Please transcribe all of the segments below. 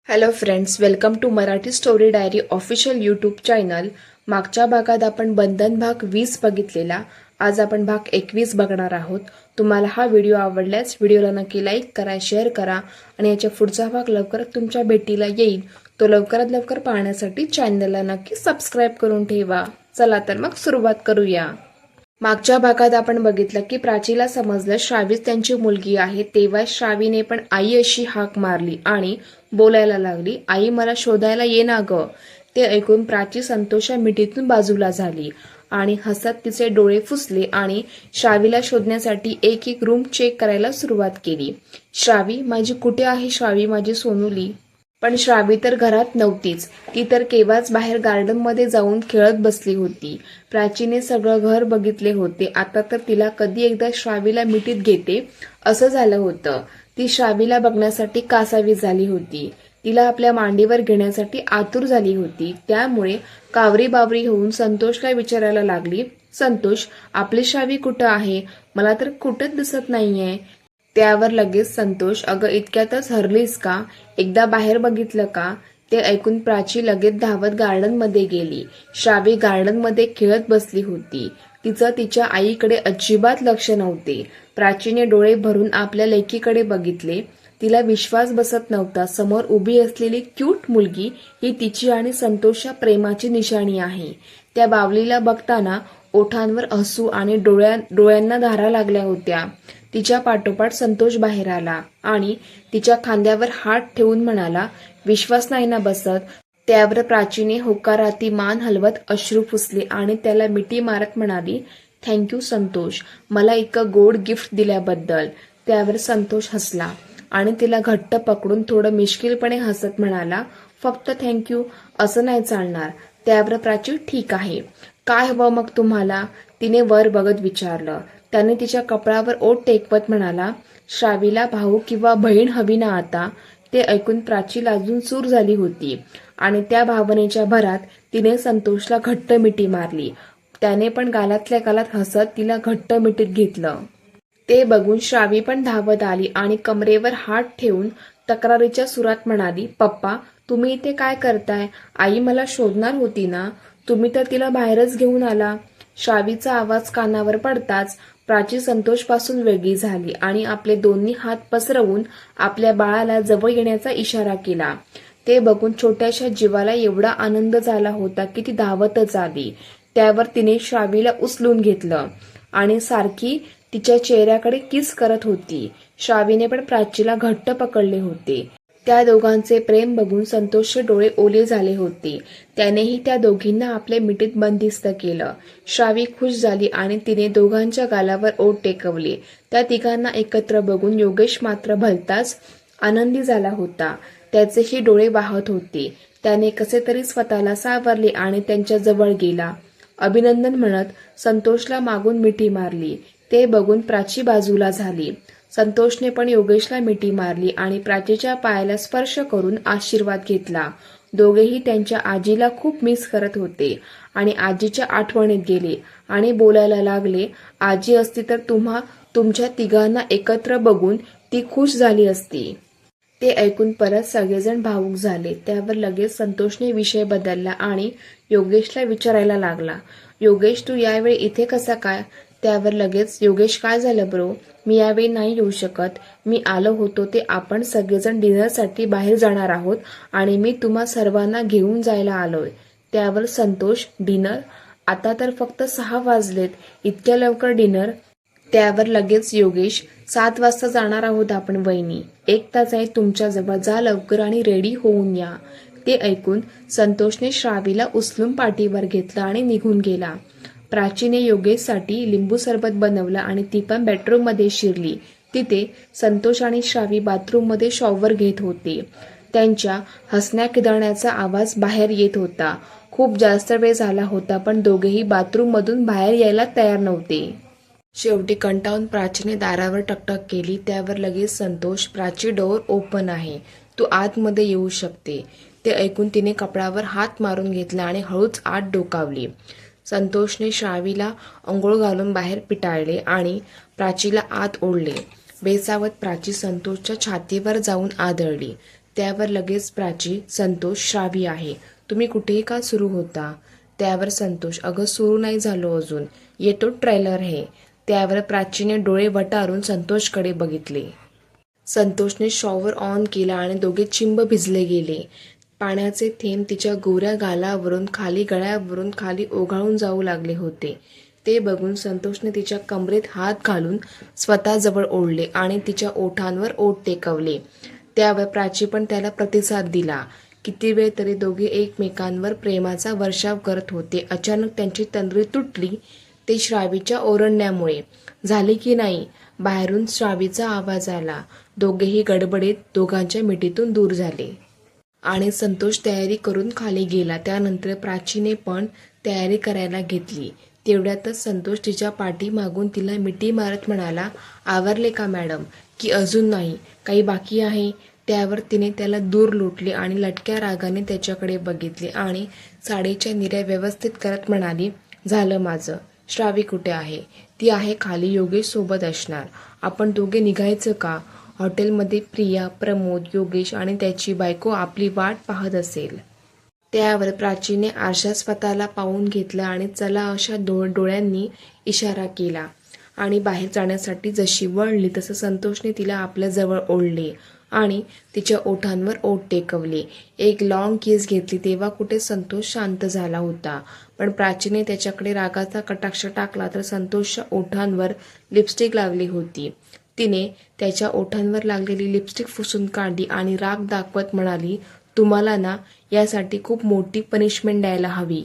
Hello friends, welcome to Marathi story diary official YouTube channel. मागच्या भागात आपण बंधन भाग 20 बघितलेला। आज आपण भाग 21 बघणार आहोत। तुम्हाला हा व्हिडिओ आवडल्यास व्हिडिओला नक्की लाईक करा, शेअर करा आणि याच्या पुढचा भाग लवकरच तुमच्या भेटीला येईल तो लवकरात लवकर पाहण्यासाठी चॅनलला नक्की सबस्क्राईब करून ठेवा। चला तर मग सुरुवात करूया। मागच्या भागात आपण बघितलं की प्राचीला समजलं श्रावीच त्यांची मुलगी आहे। तेव्हा श्रावीने पण आई अशी हाक मारली आणि बोलायला लागली, आई मला शोधायला ये ना ग। ते ऐकून प्राची संतोषा मिठीतून बाजूला झाली आणि हसत तिचे डोळे फुसले आणि श्रावीला शोधण्यासाठी एक एक रूम चेक करायला सुरुवात केली। श्रावी माझी कुठे आहे, श्रावी माझी सोनुली। पण श्रावी तर घरात नव्हतीच। ती तर केव्हाच बाहेर गार्डन मध्ये जाऊन खेळत बसली होती। प्राचीने सगळं घर बघितले होते। आता तर तिला कधी एकदा श्रावीला मिठीत घेते असं झालं होतं। ती श्रावीला बघण्यासाठी कासावीस झाली होती। तिला आपल्या मांडीवर घेण्यासाठी आतुर झाली होती। त्यामुळे कावरी बावरी होऊन संतोषला विचारायला लागली, संतोष आपली श्रावी कुठं आहे? मला तर कुठंच दिसत नाहीये। त्यावर लगेच संतोष, अगं इतक्यातच हरलीस का? एकदा बाहेर बघितलं का? ते ऐकून प्राची लगेच धावत गार्डन मध्ये गेली। श्रावी गार्डन मध्ये खेळत बसली होती। तिचं तिच्या आईकडे अजिबात लक्ष नव्हते। प्राचीने डोळे भरून आपल्या लेकीकडे बघितले। तिला विश्वास बसत नव्हता। समोर उभी असलेली क्यूट मुलगी ही तिची आणि संतोषच्या प्रेमाची निशाणी आहे। त्या बावलीला बघताना ओठांवर हसू आणि डोळ्यांना धारा लागल्या होत्या। तिच्या पाठोपाठ संतोष बाहेर आला आणि तिच्या खांद्यावर हात ठेवून म्हणाला, विश्वास नाही ना बसत? त्यावर प्राचीने होकारार्थी मान हलवत अश्रू पुसले आणि त्याला मिठी मारत म्हणाली, थँक्यू संतोष, मला इतकं गोड गिफ्ट दिल्याबद्दल। त्यावर संतोष हसला आणि तिला घट्ट पकडून थोडं मिश्किलपणे हसत म्हणाला, फक्त थँक्यू असं नाही चालणार। त्यावर प्राची, ठीक आहे, काय हवं मग तुम्हाला? तिने वर बघत विचारलं। त्याने तिच्या कपाळावर ओठ टेकवत म्हणाला, श्रावीला भाऊ किंवा बहीण हवी ना आता? ते ऐकून प्राची लाजून चूर झाली होती आणि त्या भावनेच्या भरात तिने संतोषला घट्ट मिठी मारली। त्याने पण गालातल्या गालात हसत तिला घट्ट मिठीत घेतलं। ते बघून श्रावी पण धावत आली आणि कमरेवर हात ठेवून तक्रारीच्या सुरात म्हणाली, पप्पा तुम्ही इथे काय करताय? आई मला शोधणार होती ना? तुम्ही तर तिला बाहेरच घेऊन आला। श्रावीचा आवाज कानावर पडताच प्राची संतोषपासून वेगळी झाली आणि आपले दोन्ही हात पसरवून आपल्या बाळाला जवळ येण्याचा इशारा केला। ते बघून छोट्याशा जीवाला एवढा आनंद झाला होता की ती धावतच आली। त्यावर तिने श्रावीला उचलून घेतलं आणि सारखी तिच्या चेहऱ्याकडे किस करत होती। श्रावीने पण प्राचीला घट्ट पकडले होते। त्या दोघांचे प्रेम बघून संतोषचे डोळे ओले झाले होते। त्यानेही त्या दोघींना आपल्या मिठीत बंदिस्त केलं। श्रावी खुश झाली आणि तिने दोघांच्या गालावर ओठ टेकवले। त्या तिघांना एकत्र बघून योगेश मात्र भलताच आनंदी झाला होता। त्याचेही डोळे वाहत होते। त्याने कसे तरी स्वतःला सावरले आणि त्यांच्या जवळ गेला। अभिनंदन म्हणत संतोषला मागून मिठी मारली। ते बघून प्राची बाजूला झाली। संतोषने पण योगेशला मिठी मारली आणि प्राचीच्या पायाला स्पर्श करून आशीर्वाद घेतला। दोघेही त्यांच्या आजीला खूप मिस करत होते आणि आजीच्या आठवणीत गेले आणि बोलायला लागले, आजी असती तर तुमच्या तिघांना एकत्र बघून ती खुश झाली असती। ते ऐकून परत सगळेजण भावुक झाले। त्यावर लगेच संतोषने विषय बदलला आणि योगेशला विचारायला लागला, योगेश तू यावेळी इथे कसा काय? त्यावर लगेच, योगेश काय झालं ब्रो? मी यावेळी नाही येऊ शकत। मी आलो होतो ते आपण सगळेजण डिनरसाठी बाहेर जाणार आहोत आणि मी तुम्हा सर्वांना घेऊन जायला आलोय। त्यावर संतोष, डिनर? आता तर फक्त 6 वाजलेत, इतक्या लवकर डिनर? त्यावर लगेच योगेश, 7 वाजता जाणार आहोत आपण वहिनी, 1 तास आहे तुमच्याजवळ, जा लवकर आणि रेडी होऊन या। ते ऐकून संतोषने श्रावीला उचलून पाठीवर घेतलं आणि निघून गेला। प्राचीने योगेशसाठी लिंबू सरबत बनवलं आणि ती पण बेडरूम मध्ये शिरली। तिथे संतोष आणि श्रावी बाथरूम मध्ये शॉवर घेत होते। त्यांच्या हसण्या खिदळण्याचा आवाज बाहेर येत होता। खूप जास्त वेळ झाला होता पण दोघेही बाथरूम मधून बाहेर यायला तयार नव्हते। शेवटी कंटाळून प्राचीने दारावर टकटक केली। त्यावर लगेच संतोष, प्राची डोअर ओपन आहे, तू आतमध्ये येऊ शकते। ते ऐकून तिने कपड्यावर हात मारून घेतला आणि हळूच आत डोकावली। संतोषने श्रावीला अंघोळ घालून बाहेर पिटाळले आणि प्राचीला आत ओढले। बेसावत प्राची संतोषच्या छातीवर जाऊन आदळली। त्यावर लगेच प्राची, संतोष, श्रावी आहे, तुम्ही कुठेही का सुरू होता? त्यावर संतोष, अगं सुरू नाही झालो अजून, येतो ट्रेलर हे. त्यावर प्राचीने डोळे वटारून संतोषकडे बघितले. संतोषने शॉवर ऑन केला आणि दोघे चिंब भिजले गेले. पाण्याचे थेंब तिच्या गोऱ्या गालावरून खाली गळ्यावरून खाली ओघळून जाऊ लागले होते. ते बघून संतोषने तिच्या कमरेत हात घालून स्वतःजवळ ओढले आणि तिच्या ओठांवर ओठ टेकवले. त्यावर प्राची पण त्याला प्रतिसाद दिला. किती वेळ तरी दोघे एकमेकांवर प्रेमाचा वर्षाव करत होते. अचानक त्यांची तंद्री तुटली, ते श्रावीच्या ओरडण्यामुळे. झाले की नाही? बाहेरून श्रावीचा आवाज आला. दोघेही गडबडीत दोघांच्या मिठीतून दूर झाले आणि संतोष तयारी करून खाली गेला. त्यानंतर प्राचीने पण तयारी करायला घेतली. तेवढ्यातच संतोष तिच्या पाठीमागून तिला मिठी मारत म्हणाला, आवरले का मॅडम? की अजून नाही? काही बाकी आहे? त्यावर तिने त्याला दूर लोटले आणि लटक्या रागाने त्याच्याकडे बघितले आणि साडीच्या निऱ्या व्यवस्थित करत म्हणाली, झालं माझं. श्रावी कुठे आहे? ती आहे खाली, योगेश सोबत असणार. आपण दोघे निघायचं का? हॉटेलमध्ये प्रिया, प्रमोद, योगेश आणि त्याची बायको आपली वाट पाहत असेल. त्यावर प्राचीने आरशात स्वतःला पाहून घेतलं आणि चला अशा डोळ्यांनी इशारा केला आणि बाहेर जाण्यासाठी जशी वळली तसं संतोषने तिला आपल्या जवळ ओढले आणि तिच्या ओठांवर ओठ टेकवले. एक लॉंग किस घेतली. तेव्हा कुठे संतोष शांत झाला होता, पण प्राचीने त्याच्याकडे रागाचा कटाक्ष टाकला तर संतोषच्या ओठांवर लिपस्टिक लागली होती. तिने त्याच्या ओठांवर लागलेली लिपस्टिक पुसून काढली आणि राग दाखवत म्हणाली, तुम्हाला ना यासाठी खूप मोठी पनिशमेंट द्यायला हवी,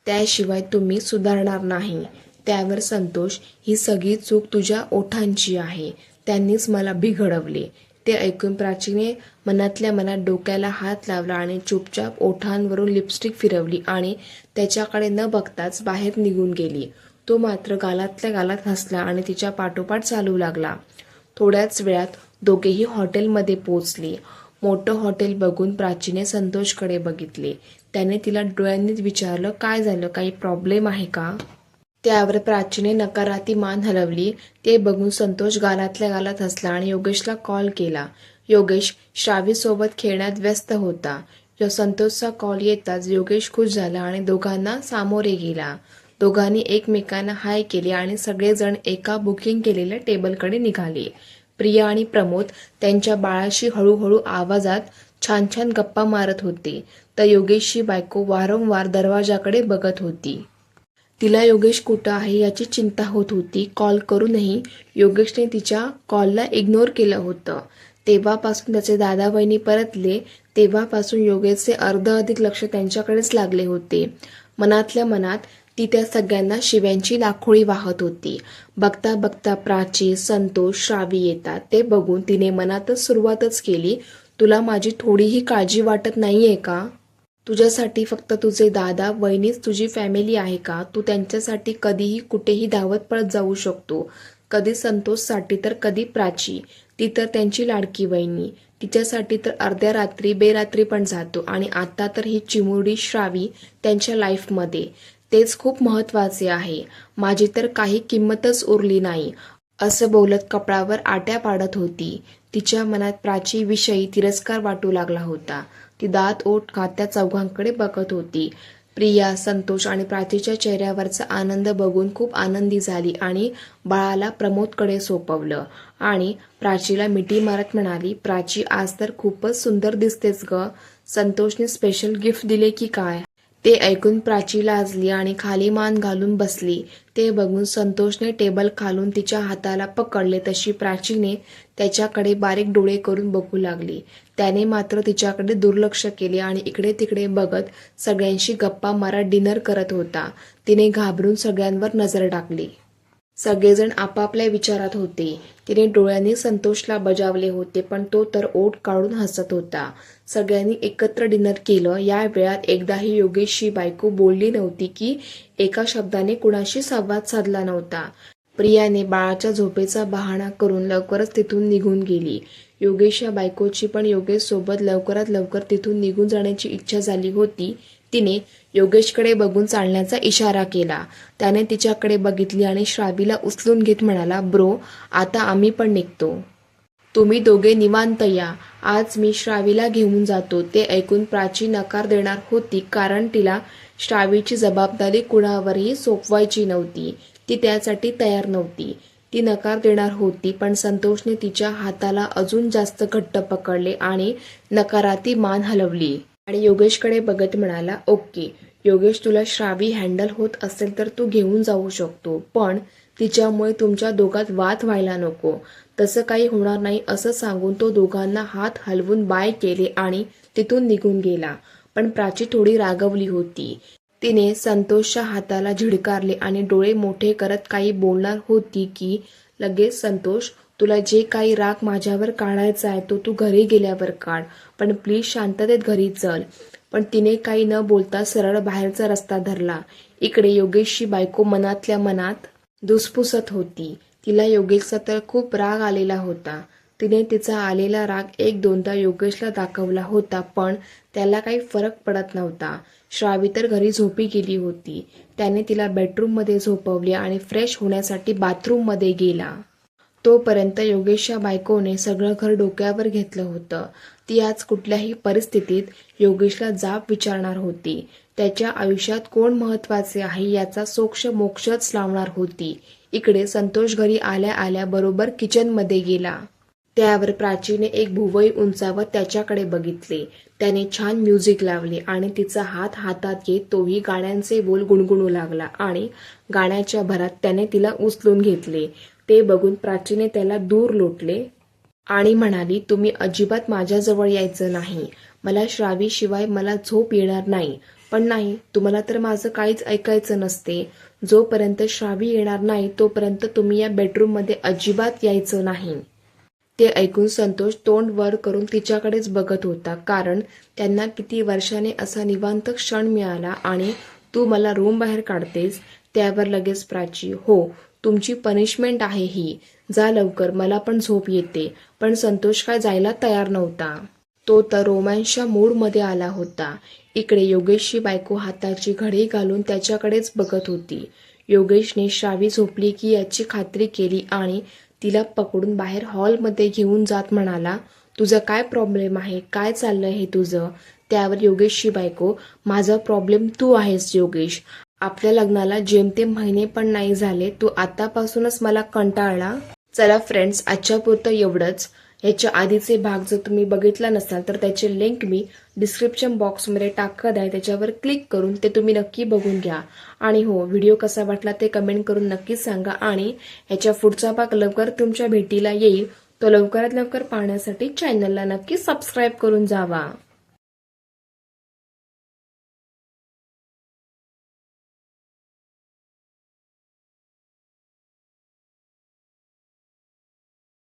त्याशिवाय तुम्ही सुधारणार नाही. त्यावर संतोष, ही सगळी चूक तुझ्या ओठांची आहे, त्यांनीच मला बिघडवले. ते ऐकून प्राचीने मनातल्या मनात डोक्याला हात लावला आणि चुपचाप ओठांवरून लिपस्टिक फिरवली आणि त्याच्याकडे न बघताच बाहेर निघून गेली. तो मात्र गालातल्या गालात हसला आणि तिच्या पाठोपाठ चालू लागला. थोड्याच वेळात दोघेही हॉटेलमध्ये पोहोचले. मोठं हॉटेल बघून प्राचीने संतोषकडे बघितले. त्याने तिला डोळ्यांनीच विचारलं, काय झालं? काही प्रॉब्लेम आहे का? त्यावर प्राचीने नकारार्थी मान हलवली. ते बघून संतोष गालातल्या गालात हसला आणि योगेशला कॉल केला. योगेश श्रावीसोबत खेळण्यात व्यस्त होता. संतोषचा कॉल येताच योगेश खुश झाला आणि दोघांना सामोरे गेला. दोघांनी एकमेकांना हाय केले आणि सगळेजण एका बुकिंग केलेल्या टेबलकडे निघाले. प्रिया आणि प्रमोद त्यांच्या बाळाशी हळूहळू आवाजात छान छान गप्पा मारत होते, तर योगेशची बायको वारंवार दरवाजाकडे बघत होती. तिला योगेश कुठं आहे याची चिंता होत होती. कॉल करूनही योगेशने तिच्या कॉलला इग्नोर केलं होतं. तेव्हापासून त्याचे दादा वहिनी परतले तेव्हापासून योगेशचे अधिक लक्ष त्यांच्याकडेच लागले होते. मनातल्या मनात ती त्या सगळ्यांना शिव्यांची लाखोळी वाहत होती. बघता बघता प्राची, संतोष, श्रावी येतात. ते बघून तिने मनातच सुरुवातच केली, तुला माझी थोडीही काळजी वाटत नाहीये का? तुझ्यासाठी फक्त तुझे दादा वहिनीच तुझी फॅमिली आहे का? तू त्यांच्यासाठी कधीही कुठेही धावत पळत जाऊ शकतो. कधी संतोषसाठी तर कधी प्राची, ती तर त्यांची लाडकी वहिनी, तिच्यासाठी तर अर्ध्या रात्री बेरात्री पण जातो. आणि आता तर ही चिमुरडी श्रावी त्यांच्या लाईफमध्ये, तेच खूप महत्वाचे आहे. माझी तर काही किंमतच उरली नाही. असं बोलत कपाळावर आट्या पाडत होती. तिच्या मनात प्राचीविषयी तिरस्कार वाटू लागला होता. ती दात ओठ खात त्या चौघांकडे बघत होती. प्रिया, संतोष आणि प्राचीच्या चेहऱ्यावरचा आनंद बघून खूप आनंदी झाली आणि बाळाला प्रमोदकडे सोपवलं आणि प्राचीला मिठी मारत म्हणाली, प्राची आज तर खूपच सुंदर दिसतेस ग. संतोषने स्पेशल गिफ्ट दिले की काय? ते ऐकून प्राची लाजली आणि खाली मान घालून बसली. ते बघून संतोषने टेबल खालून तिच्या हाताला पकडले तशी प्राचीने त्याच्याकडे बारीक डोळे करून बघू लागली. त्याने मात्र तिच्याकडे दुर्लक्ष केले आणि इकडे तिकडे बघत सगळ्यांशी गप्पा मारत डिनर करत होता. तिने घाबरून सगळ्यांवर नजर टाकली. सगळेजण आपापल्या विचारात होते. तिने डोळ्यांनी संतोषला बजावले होते, पण तो तर ओठ काढून हसत होता. सगळ्यांनी एकत्र डिनर केलं. या वेळात एकदाही योगेशची बायको बोलली नव्हती की एका शब्दाने कुणाशी संवाद साधला नव्हता. प्रियाने बाळाच्या झोपेचा बहाणा करून लवकरच तिथून निघून गेली. योगेशच्या बायकोची पण योगेश सोबत लवकरात लवकर तिथून निघून जाण्याची इच्छा झाली होती. तिने योगेशकडे बघून चालण्याचा इशारा केला. त्याने तिच्याकडे बघितली आणि श्रावीला उचलून घेत म्हणाला, ब्रो आता आम्ही पण निघतो. तुम्ही दोघे निवांत या, आज मी श्रावीला घेऊन जातो. ते ऐकून प्राची नकार देणार होती, कारण तिला श्रावीची जबाबदारी कुणावरही सोपवायची नव्हती. ती त्यासाठी तयार नव्हती. ती नकार देणार होती, पण संतोषने तिच्या हाताला अजून जास्त घट्ट पकडले आणि नकाराती मान हलवली आणि योगेशकडे बघत म्हणाला, ओके योगेश, तुला श्रावी हँडल होत असेल तर तू घेऊन जाऊ शकतो, पण तिच्यामुळे तुमच्या दोघात वाद व्हायला नको. तसं काही होणार नाही असं सांगून तो दोघांना हात हलवून बाय केले आणि तिथून निघून गेला. पण प्राची थोडी रागवली होती. तिने संतोषच्या हाताला झिडकारले आणि डोळे मोठे करत काही बोलणार होती की लगेच संतोष, तुला जे काही राग माझ्यावर काढायचा आहे तो तू घरी गेल्यावर काढ, पण प्लीज शांततेत घरी चल. पण तिने काही न बोलता सरळ बाहेरचा रस्ता धरला. इकडे योगेशची बायको मनातल्या मनात धुसफुसत होती. तिला योगेशचा तर खूप राग आलेला होता. तिने तिचा आलेला राग एक दोनदा योगेशला दाखवला होता, पण त्याला काही फरक पडत नव्हता. श्रावी तर घरी झोपी गेली होती. त्याने तिला बेडरूममध्ये झोपवले आणि फ्रेश होण्यासाठी बाथरूममध्ये गेला. तोपर्यंत योगेशच्या बायकोने सगळं घर डोक्यावर घेतलं होतं. ती आज कुठल्याही परिस्थितीत योगेशला जाब विचारणार होती. त्याच्या आयुष्यात कोण महत्वाचे आहे याचा सोक्ष मोक्षच लावणार होती. इकडे संतोष घरी आल्या आल्या बरोबर किचनमध्ये गेला. त्यावर प्राचीने एक भुवई उंचावत त्याच्याकडे बघितले. त्याने छान म्युझिक लावले आणि तिचा हात हातात घेत तोही गाण्यांचे बोल गुणगुणू लागला आणि गाण्याच्या भरात त्याने तिला उचलून घेतले. ते बघून प्राचीने त्याला दूर लोटले आणि म्हणाली, तुम्ही अजिबात माझ्याजवळ यायचं नाही. मला श्रावीशिवाय मला झोप येणार नाही. पण नाही, तुम्हाला तर माझं काहीच ऐकायचं नसते. जोपर्यंत श्रावी येणार नाही तोपर्यंत तुम्ही या बेडरूममध्ये अजिबात यायचं नाही. ते ऐकून संतोष तोंड वर करून तिच्याकडेच बघत होता, कारण त्यांना किती वर्षाने असा निवांत क्षण मिळाला आणि तू मला रूम बाहेर काढतेस. त्यावर लगेच प्राची, हो तुमची पनिशमेंट आहे ही, जा लवकर, मला पण झोप येते. पण संतोष काय जायला तयार नव्हता. तो तर रोमॅन्सच्या मूडमध्ये आला होता. इकडे योगेशची बायको हाताची घडी घालून त्याच्याकडेच बघत होती. योगेशने श्रावी झोपली की याची खात्री केली आणि तिला पकडून बाहेर हॉलमध्ये घेऊन जात म्हणाला, तुझं काय प्रॉब्लेम आहे, काय चाललंय हे तुझं? त्यावर योगेशची बायको, माझा प्रॉब्लेम तू आहेस योगेश. आपल्या लग्नाला जेमतेम महिने पण नाही झाले, तू आतापासूनच मला कंटाळला. चला फ्रेंड्स, आजच्या पुरतं एवढंच. याच्या आधीचे भाग जर तुम्ही बघितला नसाल तर त्याचे लिंक मी डिस्क्रिप्शन बॉक्समध्ये टाकत आहे, त्याच्यावर क्लिक करून ते तुम्ही नक्की बघून घ्या. आणि हो, व्हिडिओ कसा वाटला ते कमेंट करून नक्कीच सांगा. आणि ह्याच्या पुढचा भाग लवकर तुमच्या भेटीला येईल. तो लवकरात लवकर पाहण्यासाठी चॅनलला नक्की सबस्क्राईब करून जावा.